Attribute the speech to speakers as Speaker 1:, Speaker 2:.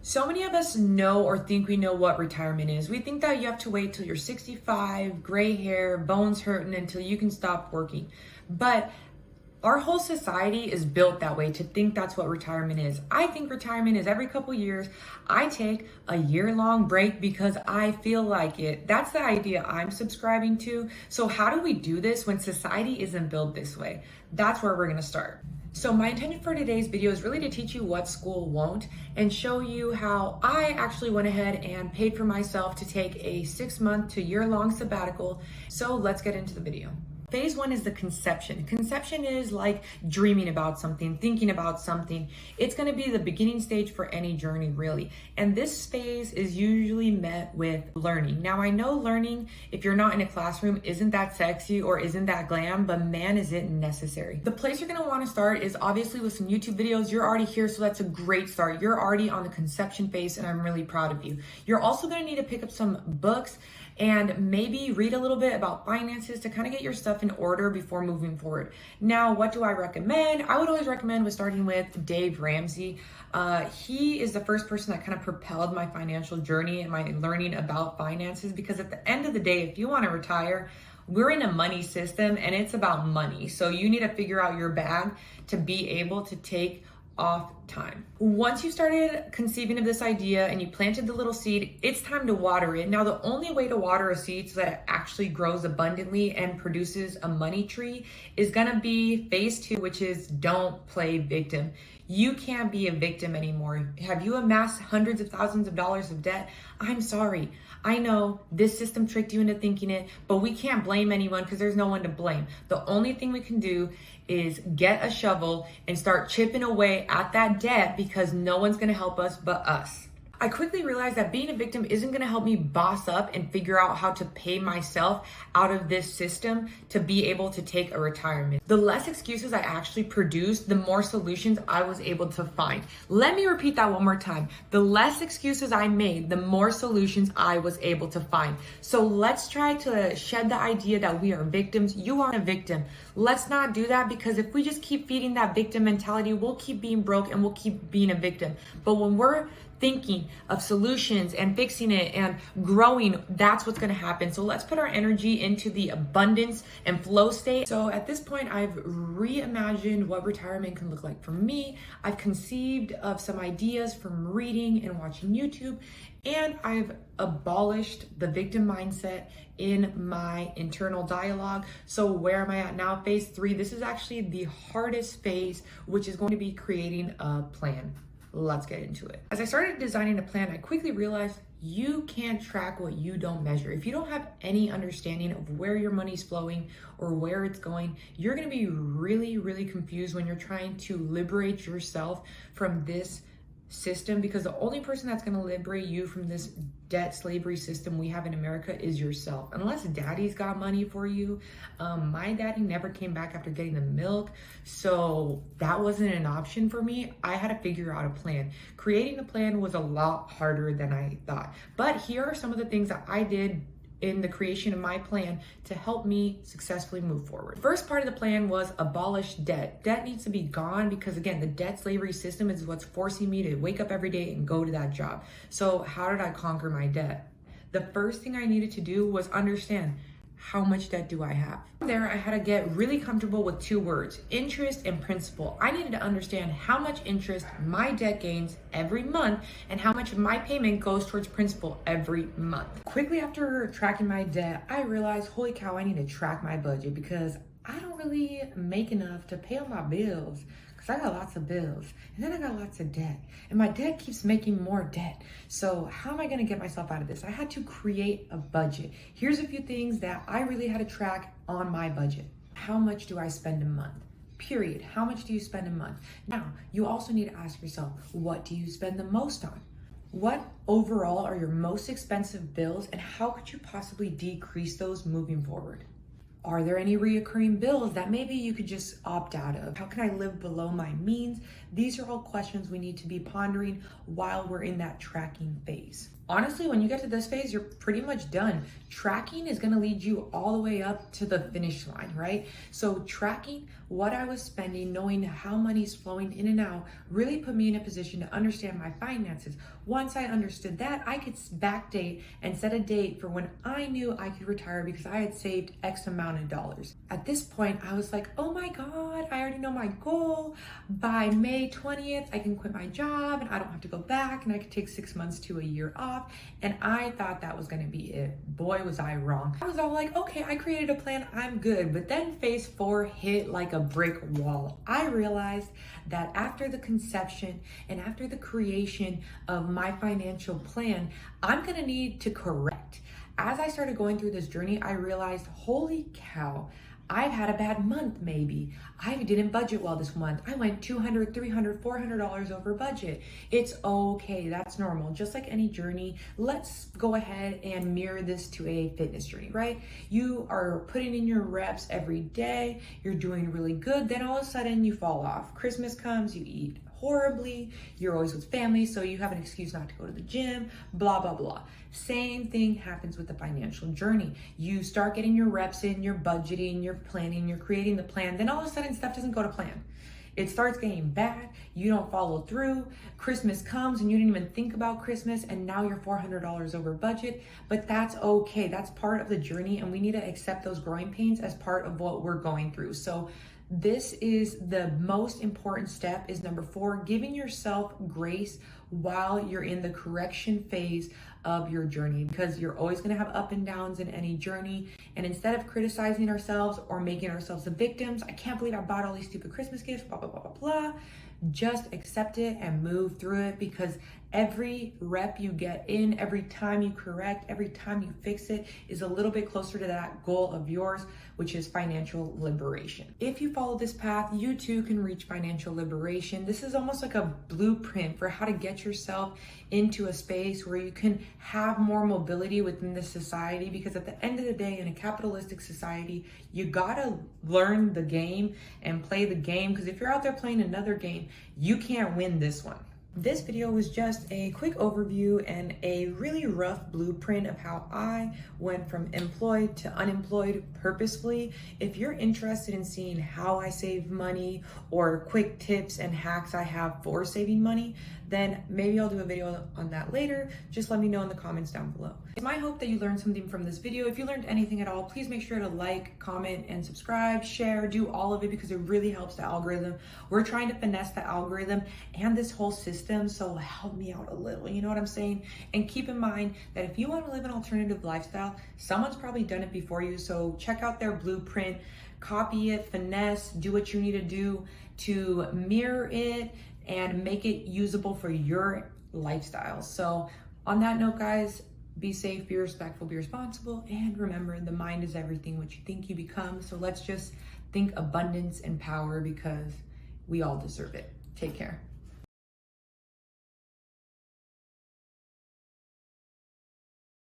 Speaker 1: So many of us know or think we know what retirement is. We think that you have to wait till you're 65, gray hair, bones hurting until you can stop working. But our whole society is built that way to think that's what retirement is. I think retirement is every couple years, I take a year-long break because I feel like it. That's the idea I'm subscribing to. So how do we do this when society isn't built this way? That's where we're gonna start. So my intention for today's video is really to teach you what school won't and show you how I actually went ahead and paid for myself to take a 6-month to year-long sabbatical. So let's get into the video. Phase 1 is the conception. Conception is like dreaming about something, thinking about something. It's going to be the beginning stage for any journey, really. And this phase is usually met with learning. Now, I know learning, if you're not in a classroom, isn't that sexy or isn't that glam, but man, is it necessary. The place you're going to want to start is obviously with some YouTube videos. You're already here, so that's a great start. You're already on the conception phase, and I'm really proud of you. You're also going to need to pick up some books and maybe read a little bit about finances to kind of get your stuff in order before moving forward. Now, what do I recommend? I would always recommend with starting with Dave Ramsey. He is the first person that kind of propelled my financial journey and my learning about finances, because at the end of the day, if you want to retire, we're in a money system and it's about money. So you need to figure out your bag to be able to take off time. Once you started conceiving of this idea and you planted the little seed, it's time to water it. Now, the only way to water a seed so that it actually grows abundantly and produces a money tree is gonna be phase 2, which is don't play victim. You can't be a victim anymore. Have you amassed hundreds of thousands of dollars of debt? I'm sorry. I know this system tricked you into thinking it, but we can't blame anyone because there's no one to blame. The only thing we can do is get a shovel and start chipping away at that debt, because no one's gonna help us but us. I quickly realized that being a victim isn't gonna help me boss up and figure out how to pay myself out of this system to be able to take a retirement. The less excuses I actually produced, the more solutions I was able to find. Let me repeat that one more time. The less excuses I made, the more solutions I was able to find. So let's try to shed the idea that we are victims. You aren't a victim. Let's not do that, because if we just keep feeding that victim mentality, we'll keep being broke and we'll keep being a victim. But when we're thinking of solutions and fixing it and growing, that's what's going to happen. So let's put our energy into the abundance and flow state. So at this point, I've reimagined what retirement can look like for me. I've conceived of some ideas from reading and watching YouTube, and I've abolished the victim mindset in my internal dialogue. So where am I at now? Phase 3, this is actually the hardest phase, which is going to be creating a plan. Let's get into it. As I started designing a plan, I quickly realized you can't track what you don't measure. If you don't have any understanding of where your money's flowing or where it's going, you're gonna be really, really confused when you're trying to liberate yourself from this system, because the only person that's going to liberate you from this debt slavery system we have in America is yourself. Unless daddy's got money for you. My daddy never came back after getting the milk, so that wasn't an option for me. I had to figure out a plan. Creating a plan was a lot harder than I thought, but here are some of the things that I did in the creation of my plan to help me successfully move forward. First part of the plan was abolish debt. Debt needs to be gone, because again, the debt slavery system is what's forcing me to wake up every day and go to that job. So how did I conquer my debt? The first thing I needed to do was understand, how much debt do I have? From there, I had to get really comfortable with 2 words, interest and principal. I needed to understand how much interest my debt gains every month and how much of my payment goes towards principal every month. Quickly after tracking my debt, I realized, holy cow, I need to track my budget, because I don't really make enough to pay all my bills, because I got lots of bills and then I got lots of debt, and my debt keeps making more debt. So how am I going to get myself out of this? I had to create a budget. Here's a few things that I really had to track on my budget. How much do I spend a month? Period. How much do you spend a month? Now, you also need to ask yourself, what do you spend the most on? What overall are your most expensive bills, and how could you possibly decrease those moving forward? Are there any reoccurring bills that maybe you could just opt out of? How can I live below my means? These are all questions we need to be pondering while we're in that tracking phase. Honestly, when you get to this phase, you're pretty much done. Tracking is gonna lead you all the way up to the finish line, right? So tracking what I was spending, knowing how money's flowing in and out, really put me in a position to understand my finances. Once I understood that, I could backdate and set a date for when I knew I could retire because I had saved X amount of dollars. At this point, I was like, oh my God, I already know my goal. By May 20th, I can quit my job and I don't have to go back and I could take 6 months to a year off. And I thought that was gonna be it. Boy, was I wrong. I was all like, okay, I created a plan, I'm good. But then phase 4 hit like a brick wall. I realized that after the conception and after the creation of my financial plan, I'm gonna need to correct. As I started going through this journey, I realized, holy cow, I've had a bad month maybe. I didn't budget well this month. I went $200, $300, $400 over budget. It's okay, that's normal. Just like any journey, let's go ahead and mirror this to a fitness journey, right? You are putting in your reps every day, you're doing really good, then all of a sudden you fall off. Christmas comes, you eat horribly, you're always with family, so you have an excuse not to go to the gym, blah, blah, blah. Same thing happens with the financial journey. You start getting your reps in, you're budgeting, you're planning, you're creating the plan, then all of a sudden stuff doesn't go to plan. It starts getting bad, you don't follow through, Christmas comes and you didn't even think about Christmas and now you're $400 over budget, but that's okay. That's part of the journey and we need to accept those growing pains as part of what we're going through. So this is the most important step, is number 4, giving yourself grace while you're in the correction phase of your journey, because you're always going to have up and downs in any journey. And instead of criticizing ourselves or making ourselves the victims, I can't believe I bought all these stupid Christmas gifts, blah, blah, blah, blah, blah. Just accept it and move through it, because every rep you get in, every time you correct, every time you fix it is a little bit closer to that goal of yours, which is financial liberation. If you follow this path, you too can reach financial liberation. This is almost like a blueprint for how to get yourself into a space where you can have more mobility within the society, because at the end of the day, in a capitalistic society, you gotta learn the game and play the game, because if you're out there playing another game, you can't win this one. This video was just a quick overview and a really rough blueprint of how I went from employed to unemployed purposefully. If you're interested in seeing how I save money or quick tips and hacks I have for saving money, then maybe I'll do a video on that later. Just let me know in the comments down below. It's my hope that you learned something from this video. If you learned anything at all, please make sure to like, comment, and subscribe, share, do all of it, because it really helps the algorithm. We're trying to finesse the algorithm and this whole system, so help me out a little, you know what I'm saying? And keep in mind that if you want to live an alternative lifestyle, someone's probably done it before you, so check out their blueprint, copy it, finesse, do what you need to do to mirror it and make it usable for your lifestyle. So on that note, guys, be safe, be respectful, be responsible, and remember, the mind is everything what you think you become. So let's just think abundance and power, because we all deserve it. Take care.